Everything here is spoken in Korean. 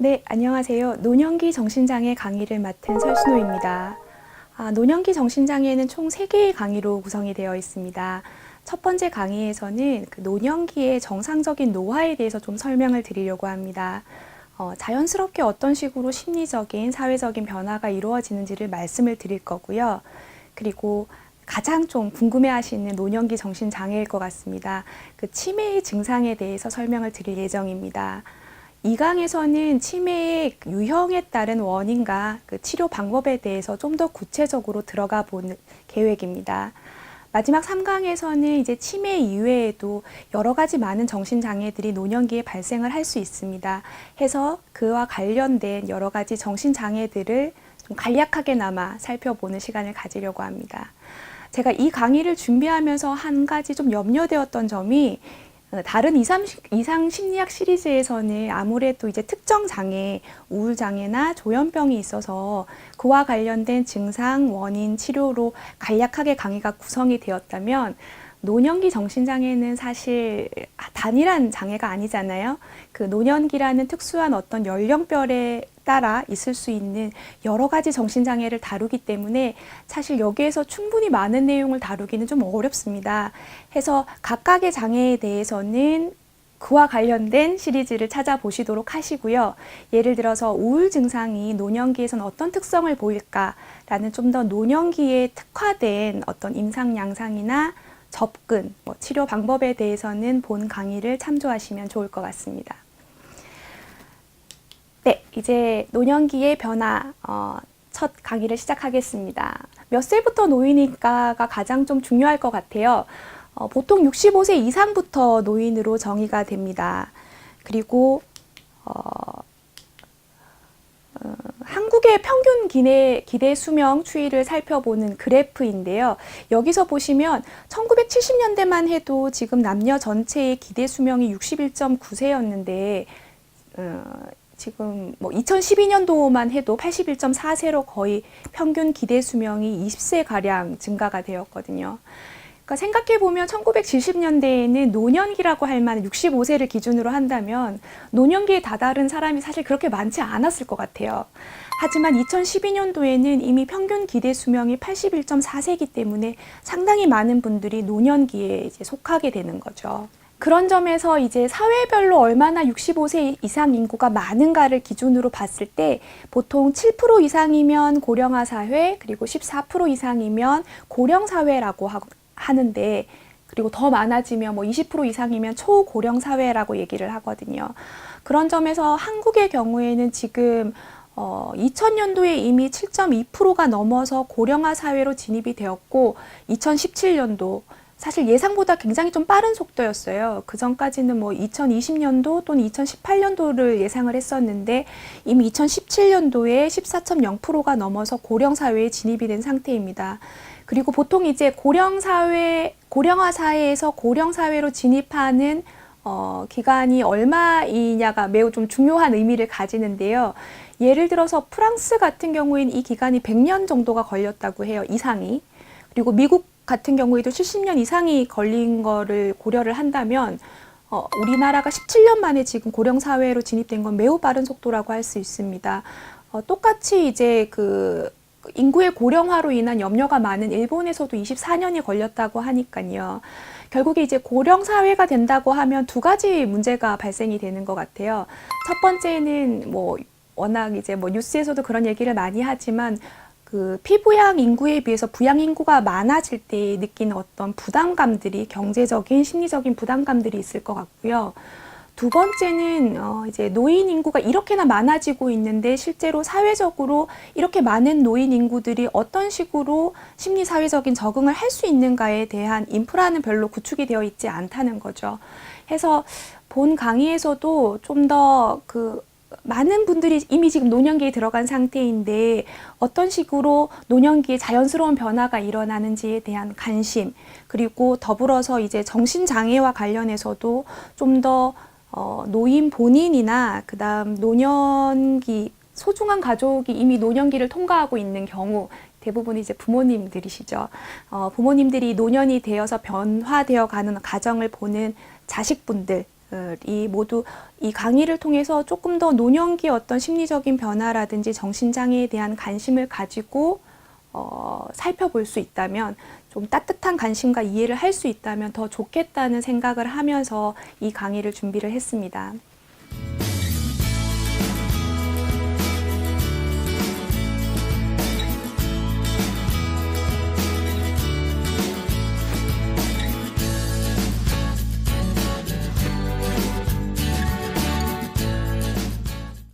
네, 안녕하세요. 노년기 정신장애 강의를 맡은 설순호입니다. 노년기 정신장애는 총 3개의 강의로 구성이 되어 있습니다. 첫 번째 강의에서는 노년기의 정상적인 노화에 대해서 좀 설명을 드리려고 합니다. 자연스럽게 어떤 식으로 심리적인, 사회적인 변화가 이루어지는지를 말씀을 드릴 거고요. 그리고 가장 좀 궁금해하시는 노년기 정신장애일 것 같습니다. 그 치매의 증상에 대해서 설명을 드릴 예정입니다. 이 강에서는 치매의 유형에 따른 원인과 그 치료 방법에 대해서 좀 더 구체적으로 들어가 보는 계획입니다. 마지막 3강에서는 이제 치매 이외에도 여러 가지 많은 정신장애들이 노년기에 발생을 할 수 있습니다. 해서 그와 관련된 여러 가지 정신장애들을 좀 간략하게나마 살펴보는 시간을 가지려고 합니다. 제가 이 강의를 준비하면서 한 가지 좀 염려되었던 점이 다른 이상 심리학 시리즈에서는 아무래도 이제 특정 장애, 우울장애나 조현병이 있어서 그와 관련된 증상, 원인, 치료로 간략하게 강의가 구성이 되었다면 노년기 정신장애는 사실 단일한 장애가 아니잖아요. 그 노년기라는 특수한 어떤 연령별에 따라 있을 수 있는 여러 가지 정신장애를 다루기 때문에 사실 여기에서 충분히 많은 내용을 다루기는 좀 어렵습니다. 해서 각각의 장애에 대해서는 그와 관련된 시리즈를 찾아보시도록 하시고요. 예를 들어서 우울 증상이 노년기에서는 어떤 특성을 보일까라는 좀 더 노년기에 특화된 어떤 임상 양상이나 접근, 치료 방법에 대해서는 본 강의를 참조하시면 좋을 것 같습니다. 네, 이제 노년기의 변화, 첫 강의를 시작하겠습니다. 몇 세부터 노인일까가 가장 좀 중요할 것 같아요. 보통 65세 이상부터 노인으로 정의가 됩니다. 그리고 한국의 평균 기대 수명 추이를 살펴보는 그래프인데요. 여기서 보시면 1970년대만 해도 지금 남녀 전체의 기대 수명이 61.9세였는데 지금 2012년도만 해도 81.4세로 거의 평균 기대 수명이 20세가량 증가가 되었거든요. 그러니까 생각해보면 1970년대에는 노년기라고 할 만한 65세를 기준으로 한다면 노년기에 다다른 사람이 사실 그렇게 많지 않았을 것 같아요. 하지만 2012년도에는 이미 평균 기대 수명이 81.4세이기 때문에 상당히 많은 분들이 노년기에 이제 속하게 되는 거죠. 그런 점에서 이제 사회별로 얼마나 65세 이상 인구가 많은가를 기준으로 봤을 때 보통 7% 이상이면 고령화 사회, 그리고 14% 이상이면 고령 사회라고 하는데, 그리고 더 많아지면 20% 이상이면 초고령 사회라고 얘기를 하거든요. 그런 점에서 한국의 경우에는 지금 2000년도에 이미 7.2%가 넘어서 고령화 사회로 진입이 되었고, 2017년도 사실 예상보다 굉장히 좀 빠른 속도였어요. 그 전까지는 2020년도 또는 2018년도를 예상을 했었는데 이미 2017년도에 14.0%가 넘어서 고령 사회에 진입이 된 상태입니다. 그리고 보통 이제 고령화 사회에서 고령 사회로 진입하는 기간이 얼마이냐가 매우 좀 중요한 의미를 가지는데요. 예를 들어서 프랑스 같은 경우에는 이 기간이 100년 정도가 걸렸다고 해요, 이상이. 그리고 미국 같은 경우에도 70년 이상이 걸린 거를 고려를 한다면 우리나라가 17년 만에 지금 고령 사회로 진입된 건 매우 빠른 속도라고 할 수 있습니다. 똑같이 이제 그 인구의 고령화로 인한 염려가 많은 일본에서도 24년이 걸렸다고 하니까요. 결국에 이제 고령 사회가 된다고 하면 두 가지 문제가 발생이 되는 것 같아요. 첫 번째는 워낙 이제 뉴스에서도 그런 얘기를 많이 하지만 그 피부양 인구에 비해서 부양 인구가 많아질 때 느끼는 어떤 부담감들이, 경제적인, 심리적인 부담감들이 있을 것 같고요. 두 번째는 이제 노인 인구가 이렇게나 많아지고 있는데 실제로 사회적으로 이렇게 많은 노인 인구들이 어떤 식으로 심리 사회적인 적응을 할 수 있는가에 대한 인프라는 별로 구축이 되어 있지 않다는 거죠. 해서 본 강의에서도 좀 더 많은 분들이 이미 지금 노년기에 들어간 상태인데 어떤 식으로 노년기에 자연스러운 변화가 일어나는지에 대한 관심, 그리고 더불어서 이제 정신장애와 관련해서도 좀 더 노인 본인이나 그다음 노년기 소중한 가족이 이미 노년기를 통과하고 있는 경우, 대부분 이제 부모님들이시죠. 부모님들이 노년이 되어서 변화되어 가는 가정을 보는 자식분들, 이 모두 이 강의를 통해서 조금 더 노년기 어떤 심리적인 변화라든지 정신장애에 대한 관심을 가지고 살펴볼 수 있다면, 좀 따뜻한 관심과 이해를 할 수 있다면 더 좋겠다는 생각을 하면서 이 강의를 준비를 했습니다.